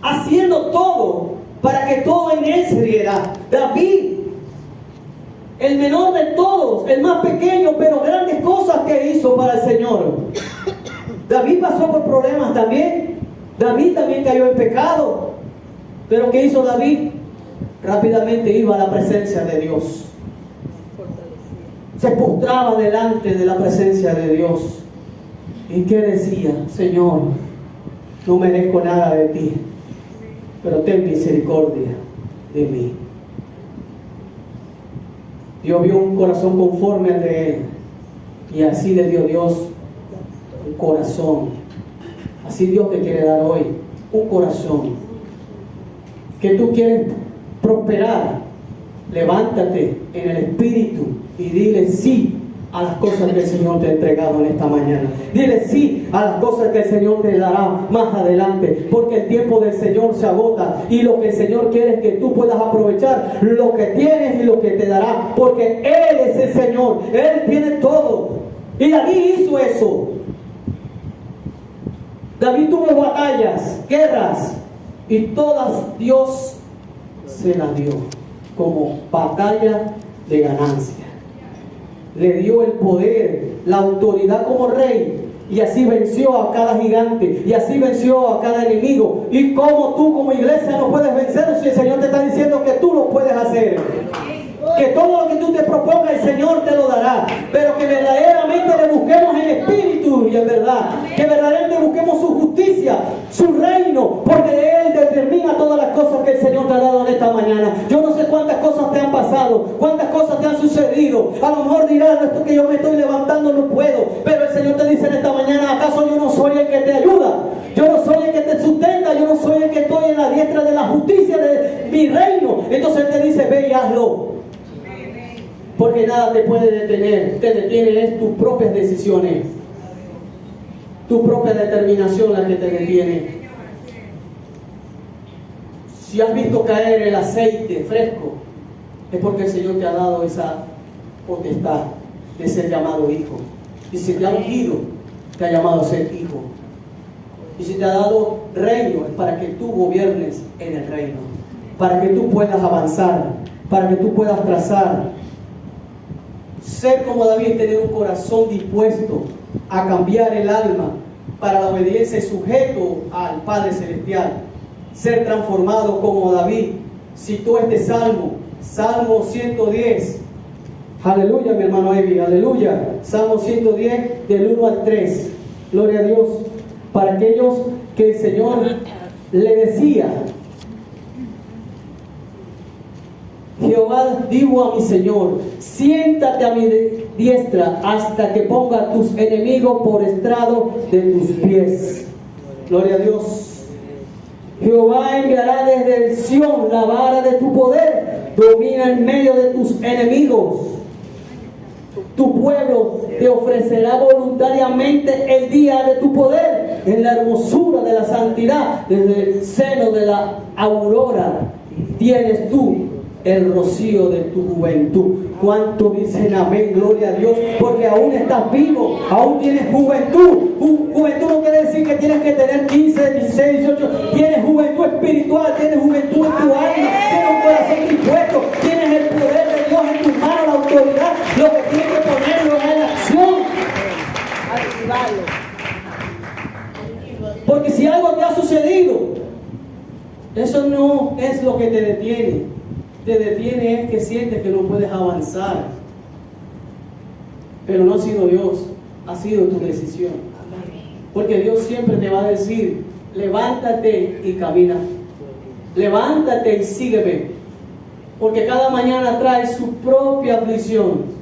haciendo todo para que todo en él se diera. David, el menor de todos, el más pequeño, pero grandes cosas que hizo para el Señor. David pasó por problemas también. David también cayó en pecado. Pero ¿qué hizo David? Rápidamente iba a la presencia de Dios. Se postraba delante de la presencia de Dios. ¿Y qué decía? Señor, no merezco nada de ti, pero ten misericordia de mí. Dios vio un corazón conforme al de Él, y así le dio Dios un corazón. Así Dios te quiere dar hoy un corazón. Que tú quieres prosperar, levántate en el Espíritu y dile sí a las cosas que el Señor te ha entregado en esta mañana. Dile sí a las cosas que el Señor te dará más adelante, porque el tiempo del Señor se agota, y lo que el Señor quiere es que tú puedas aprovechar lo que tienes y lo que te dará, porque Él es el Señor, Él tiene todo. Y David hizo eso. David tuvo batallas, guerras, y todas Dios se las dio como batalla de ganancia. Le dio el poder, la autoridad como rey, y así venció a cada gigante, y así venció a cada enemigo. Y como tú como iglesia no puedes vencer, si el Señor te está diciendo que tú lo puedes hacer, que todo lo que tú te propongas el Señor te lo dará, pero que verdaderamente le busquemos en espíritu y en verdad, que verdaderamente busquemos su justicia, su reino, porque Él determina todas las cosas que el Señor te ha dado en esta mañana. Yo no sé cuántas cosas te han pasado, cuántas cosas te han sucedido. A lo mejor dirás, esto que yo me estoy levantando no puedo, pero el Señor te dice en esta mañana, ¿acaso yo no soy el que te ayuda? Yo no soy el que te sustenta, yo no soy el que estoy en la diestra de la justicia de mi reino. Entonces Él te dice, ve y hazlo. Porque nada te puede detener. Te detiene es tus propias decisiones, tu propia determinación la que te detiene. Si has visto caer el aceite fresco, es porque el Señor te ha dado esa potestad de ser llamado hijo. Y si te ha ungido, te ha llamado a ser hijo. Y si te ha dado reino, es para que tú gobiernes en el reino, para que tú puedas avanzar, para que tú puedas trazar. Ser como David, tener un corazón dispuesto a cambiar el alma para la obediencia y sujeto al Padre Celestial. Ser transformado como David. Citó este salmo, Salmo 110. Aleluya, mi hermano Evi, aleluya. Salmo 110, del 1 al 3. Gloria a Dios. Para aquellos que el Señor le decía, Jehová dijo a mi Señor, siéntate a mi diestra hasta que ponga a tus enemigos por estrado de tus pies. Gloria a Dios. Jehová enviará desde el Sión la vara de tu poder, domina en medio de tus enemigos. Tu pueblo te ofrecerá voluntariamente el día de tu poder, en la hermosura de la santidad, desde el seno de la aurora tienes tú el rocío de tu juventud. ¿Cuánto dicen amén? Gloria a Dios, porque aún estás vivo, aún tienes juventud. Juventud no quiere decir que tienes que tener 15, 16, 18. Tienes juventud espiritual, tienes juventud en tu alma, tienes un corazón dispuesto, tienes el poder de Dios en tus manos, la autoridad. Lo que tienes que ponerlo es en acción. Porque si algo te ha sucedido, eso no es lo que te detiene. Te detiene es que sientes que no puedes avanzar. Pero no ha sido Dios, ha sido tu decisión. Porque Dios siempre te va a decir, levántate y camina. Levántate y sígueme. Porque cada mañana trae su propia aflicción.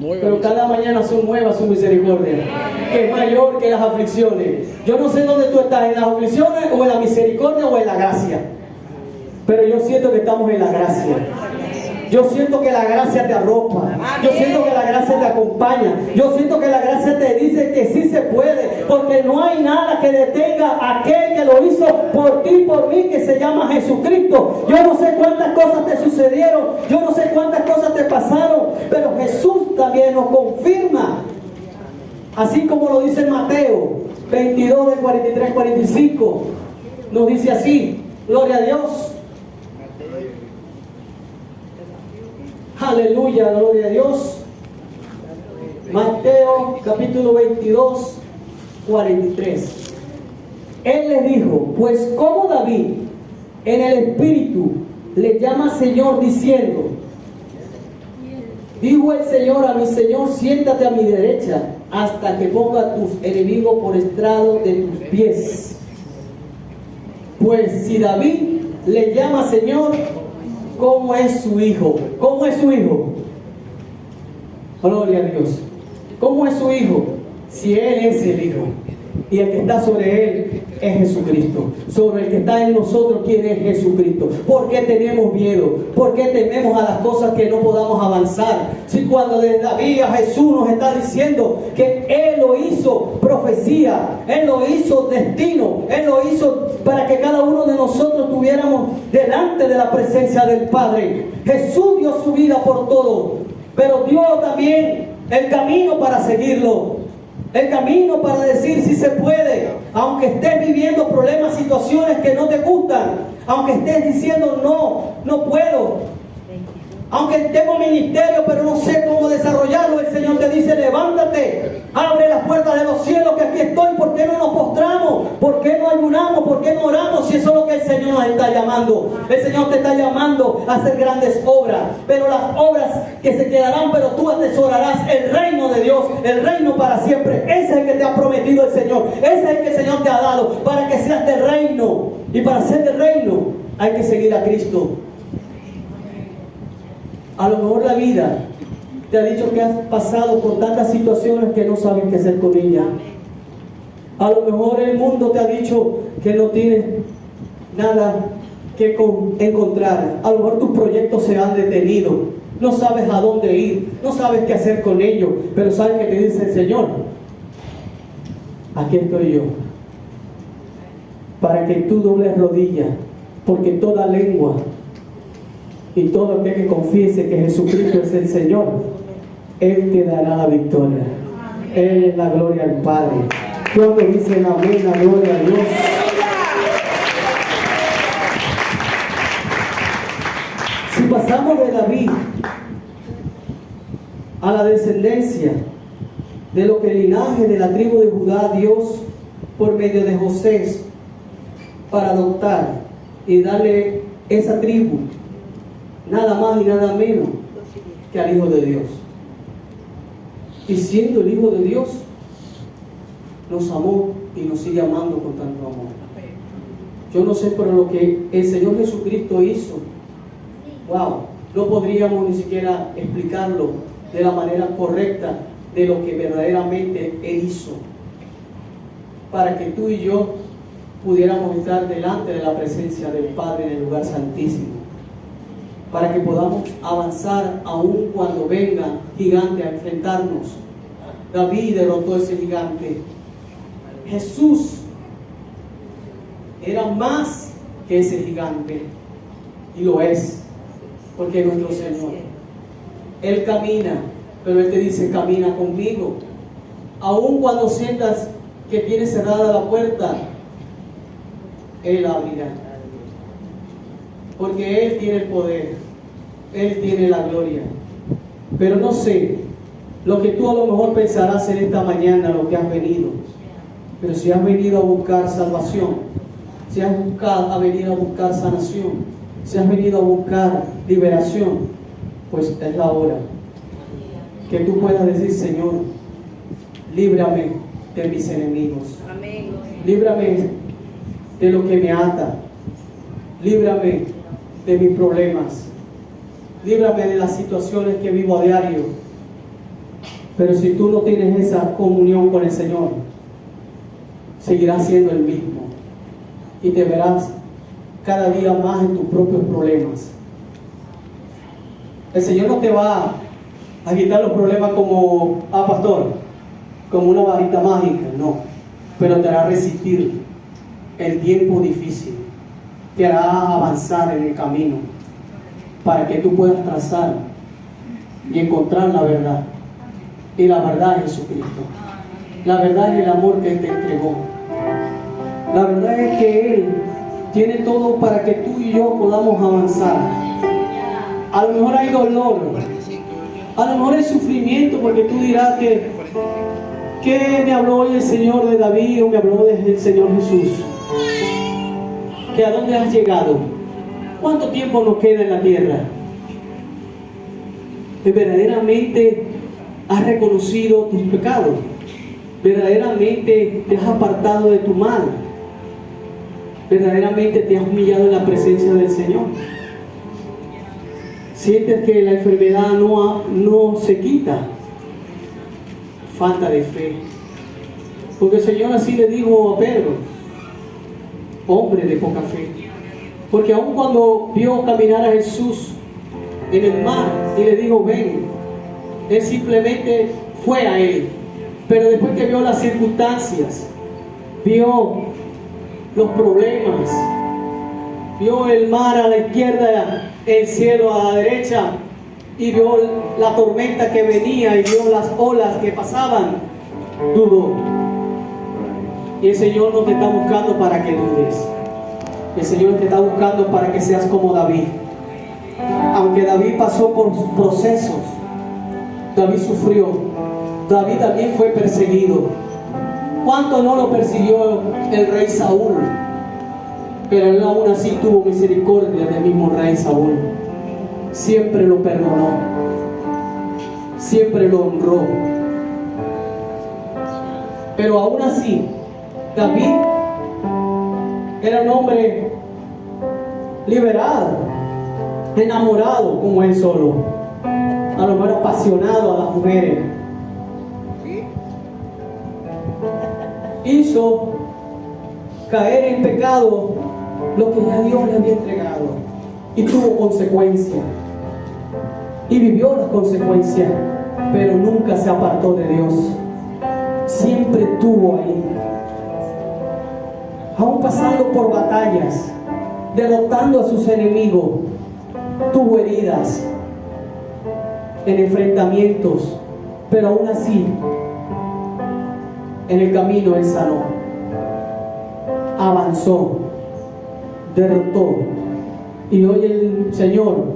Pero cada mañana son nuevas su misericordia, que es mayor que las aflicciones. Yo no sé dónde tú estás, en las aflicciones o en la misericordia o en la gracia. Pero yo siento que estamos en la gracia. Yo siento que la gracia te arropa. Yo siento que la gracia te acompaña. Yo siento que la gracia te dice que sí se puede. Porque no hay nada que detenga a aquel que lo hizo por ti y por mí, que se llama Jesucristo. Yo no sé cuántas cosas te sucedieron. Yo no sé cuántas cosas te pasaron. Pero Jesús también nos confirma. Así como lo dice en Mateo 22, de 43, 45. Nos dice así. Gloria a Dios. Aleluya, gloria a Dios. Mateo capítulo 22, 43. Él les dijo, pues como David en el Espíritu le llama Señor diciendo, dijo el Señor a mi Señor, siéntate a mi derecha hasta que ponga a tus enemigos por estrado de tus pies. Pues si David le llama Señor, ¿cómo es su hijo? ¿Cómo es su hijo? Gloria a Dios. ¿Cómo es su hijo? Si Él es el Hijo. Y el que está sobre Él es Jesucristo. Sobre el que está en nosotros, ¿quién es Jesucristo? ¿Por qué tenemos miedo? ¿Por qué tememos a las cosas que no podamos avanzar? Si cuando desde David a Jesús nos está diciendo que Él lo hizo profecía, Él lo hizo destino, Él lo hizo para que cada uno de nosotros tuviéramos delante de la presencia del Padre. Jesús dio su vida por todo, pero dio también el camino para seguirlo. El camino para decir si se puede, aunque estés viviendo problemas, situaciones que no te gustan, aunque estés diciendo no puedo, aunque tengo ministerio pero no sé cómo desarrollarlo, el Señor te dice levántate, abre las puertas de los cielos que aquí estoy. ¿Por qué no nos postramos? ¿Por qué no ayunamos? ¿Por qué no oramos? Si eso es lo que el Señor nos está llamando. El Señor te está llamando a hacer grandes obras, pero las obras que se quedarán, pero tú atesorarás el reino de Dios, el reino para siempre. Ese es el que te ha prometido el Señor, ese es el que el Señor te ha dado para que seas del reino. Y para ser del reino hay que seguir a Cristo. A lo mejor la vida te ha dicho que has pasado por tantas situaciones que no sabes qué hacer con ellas. A lo mejor el mundo te ha dicho que no tienes nada que encontrar. A lo mejor tus proyectos se han detenido. No sabes a dónde ir, no sabes qué hacer con ellos. Pero sabes que te dice el Señor, aquí estoy yo, para que tú dobles rodillas, porque toda lengua y todo aquel que confiese que Jesucristo es el Señor, Él te dará la victoria. Él es la gloria al Padre. Cuando dicen amén, la gloria a Dios. Si pasamos de David a la descendencia de lo que el linaje de la tribu de Judá, Dios por medio de José, para adoptar y darle esa tribu, nada más y nada menos que al Hijo de Dios. Y siendo el Hijo de Dios, nos amó y nos sigue amando con tanto amor. Yo no sé, pero lo que el Señor Jesucristo hizo, wow, no podríamos ni siquiera explicarlo de la manera correcta de lo que verdaderamente Él hizo, para que tú y yo pudiéramos estar delante de la presencia del Padre en el lugar santísimo, para que podamos avanzar aún cuando venga gigante a enfrentarnos. David derrotó a ese gigante. Jesús era más que ese gigante, y lo es, porque es nuestro Señor. Él camina, pero Él te dice: camina conmigo. Aun cuando sientas que tienes cerrada la puerta, Él abrirá, porque Él tiene el poder, Él tiene la gloria. Pero no sé lo que tú a lo mejor pensarás en esta mañana, lo que has venido. Pero si has venido a buscar salvación, si has venido a buscar sanación, si has venido a buscar liberación, pues es la hora que tú puedas decir: Señor, líbrame de mis enemigos. Amén. Líbrame de lo que me ata. Líbrame de mis problemas. Líbrame de las situaciones que vivo a diario. Pero si tú no tienes esa comunión con el Señor, seguirás siendo el mismo y te verás cada día más en tus propios problemas. El Señor no te va a quitar los problemas como, pastor, como una varita mágica, no, pero te hará resistir el tiempo difícil, te hará avanzar en el camino para que tú puedas trazar y encontrar la verdad. Y la verdad es Jesucristo. La verdad es el amor que Él te entregó. La verdad es que Él tiene todo para que tú y yo podamos avanzar. A lo mejor hay dolor, a lo mejor hay sufrimiento, porque tú dirás que me habló hoy el Señor de David o me habló del Señor Jesús. ¿Que a dónde has llegado? ¿Cuánto tiempo nos queda en la tierra? ¿Que verdaderamente has reconocido tus pecados? ¿Verdaderamente te has apartado de tu mal? ¿Verdaderamente te has humillado en la presencia del Señor? ¿Sientes que la enfermedad no se quita? Falta de fe. Porque el Señor así le dijo a Pedro: hombre de poca fe. Porque aun cuando vio caminar a Jesús en el mar y le dijo: ven, Él simplemente fue a Él. Pero después que vio las circunstancias, vio los problemas, vio el mar a la izquierda, el cielo a la derecha, y vio la tormenta que venía y vio las olas que pasaban, dudó. Y el Señor no te está buscando para que dudes. El Señor te está buscando para que seas como David. Aunque David pasó por procesos, David sufrió, David también fue perseguido. ¿Cuánto no lo persiguió el rey Saúl? Pero él aún así tuvo misericordia del mismo rey Saúl. Siempre lo perdonó, siempre lo honró. Pero aún así, David era un hombre liberado, enamorado como él solo, a lo mejor apasionado a las mujeres. Hizo caer en pecado lo que ya Dios le había entregado, y tuvo consecuencias y vivió las consecuencias, pero nunca se apartó de Dios. Siempre estuvo ahí, aún pasando por batallas, derrotando a sus enemigos. Tuvo heridas en enfrentamientos, pero aún así en el camino Él sanó, avanzó, derrotó. Y hoy el Señor,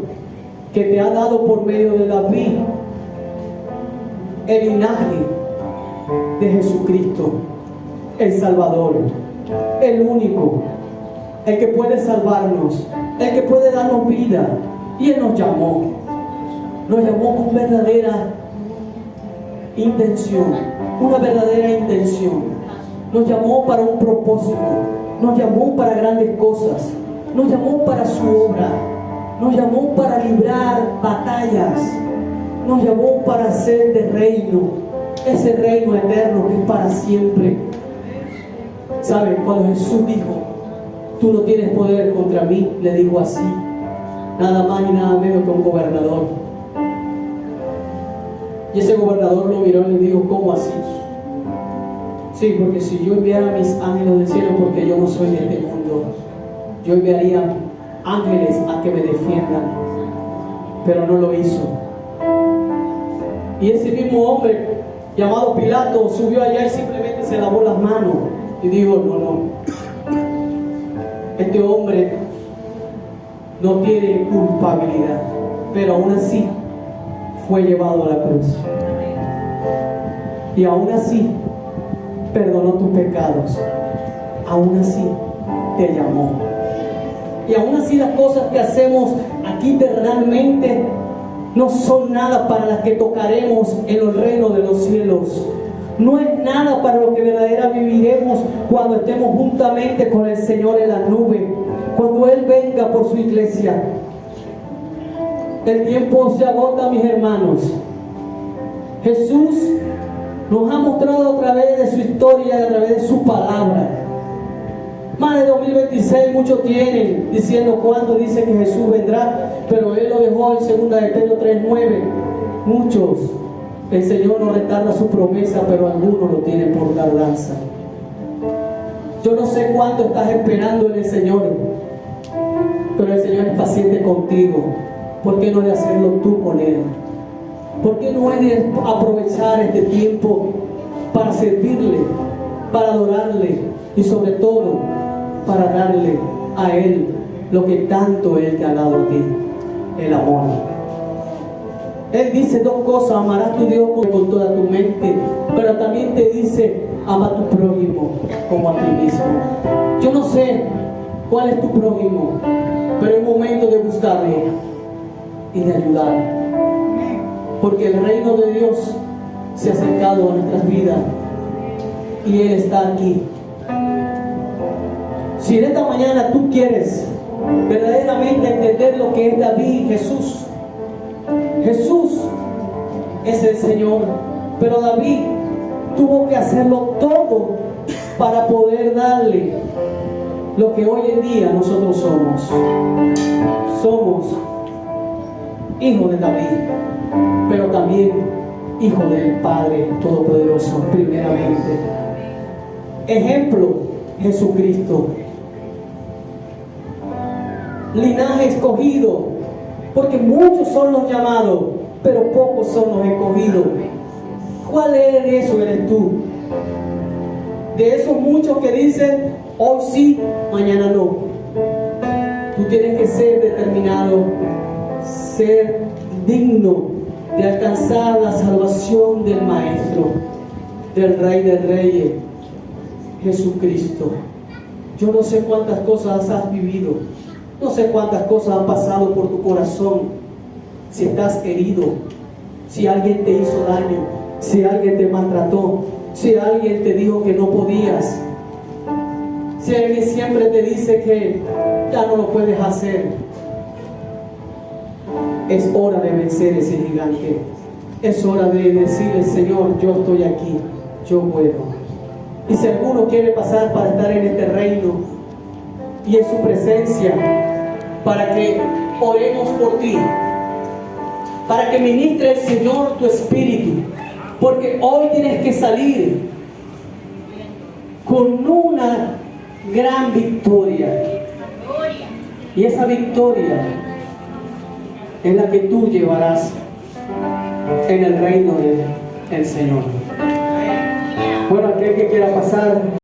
que te ha dado por medio de David el linaje de Jesucristo, el Salvador, el único, el que puede salvarnos, el que puede darnos vida, y Él nos llamó. Nos llamó con verdadera intención, una verdadera intención. Nos llamó para un propósito, nos llamó para grandes cosas, nos llamó para su obra, nos llamó para librar batallas, nos llamó para ser de reino, ese reino eterno que es para siempre. ¿Saben? Cuando Jesús dijo, tú no tienes poder contra mí, le dijo así, nada más y nada menos que un gobernador. Y ese gobernador lo miró y le dijo, ¿cómo así? Sí, porque si yo enviara a mis ángeles del cielo, porque yo no soy de este mundo, yo enviaría ángeles a que me defiendan, pero no lo hizo. Y ese mismo hombre llamado Pilato subió allá y simplemente se lavó las manos y dijo, no, este hombre no tiene culpabilidad, pero aún así fue llevado a la cruz, y aún así perdonó tus pecados, aún así te llamó, y aún así las cosas que hacemos aquí terrenalmente no son nada para las que tocaremos en el reino de los cielos. No es nada para lo que verdaderamente viviremos cuando estemos juntamente con el Señor en la nube, cuando Él venga por su iglesia. El tiempo se agota, mis hermanos. Jesús nos ha mostrado a través de su historia, a través de su palabra. Más de 2026 muchos tienen diciendo cuándo dice que Jesús vendrá, pero Él lo dejó en 2 de Pedro 3:9. Muchos, el Señor no retarda su promesa, pero algunos lo tienen por tardanza. Yo no sé cuánto estás esperando en el Señor, pero el Señor es paciente contigo. ¿Por qué no de hacerlo tú con Él? ¿Por qué no he de aprovechar este tiempo para servirle, para adorarle y sobre todo para darle a Él lo que tanto Él te ha dado a ti, el amor? Él dice dos cosas: amarás a tu Dios con toda tu mente, pero también te dice, ama a tu prójimo como a ti mismo. Yo no sé cuál es tu prójimo, pero es momento de buscarlo y de ayudar, porque el reino de Dios se ha acercado a nuestras vidas y Él está aquí. Si en esta mañana tú quieres verdaderamente entender lo que es David, Jesús es el Señor, pero David tuvo que hacerlo todo para poder darle lo que hoy en día nosotros somos. Somos hijos de David, pero también hijos del Padre Todopoderoso, primeramente. Ejemplo, Jesucristo. Linaje escogido, porque muchos son los llamados, pero pocos son los escogidos. ¿Cuál de eso eres tú? De esos muchos que dicen, hoy sí, mañana no. Tú tienes que ser determinado, ser digno de alcanzar la salvación del Maestro, del Rey de Reyes, Jesucristo. Yo no sé cuántas cosas has vivido, no sé cuántas cosas han pasado por tu corazón, si estás herido, si alguien te hizo daño, si alguien te maltrató, si alguien te dijo que no podías, si alguien siempre te dice que ya no lo puedes hacer. Es hora de vencer ese gigante. Es hora de decirle, Señor, yo estoy aquí, yo puedo. Y si alguno quiere pasar para estar en este reino y en su presencia, para que oremos por ti, para que ministre el Señor tu espíritu, porque hoy tienes que salir con una gran victoria, y esa victoria es la que tú llevarás en el reino del Señor. Bueno, aquel que quiera pasar.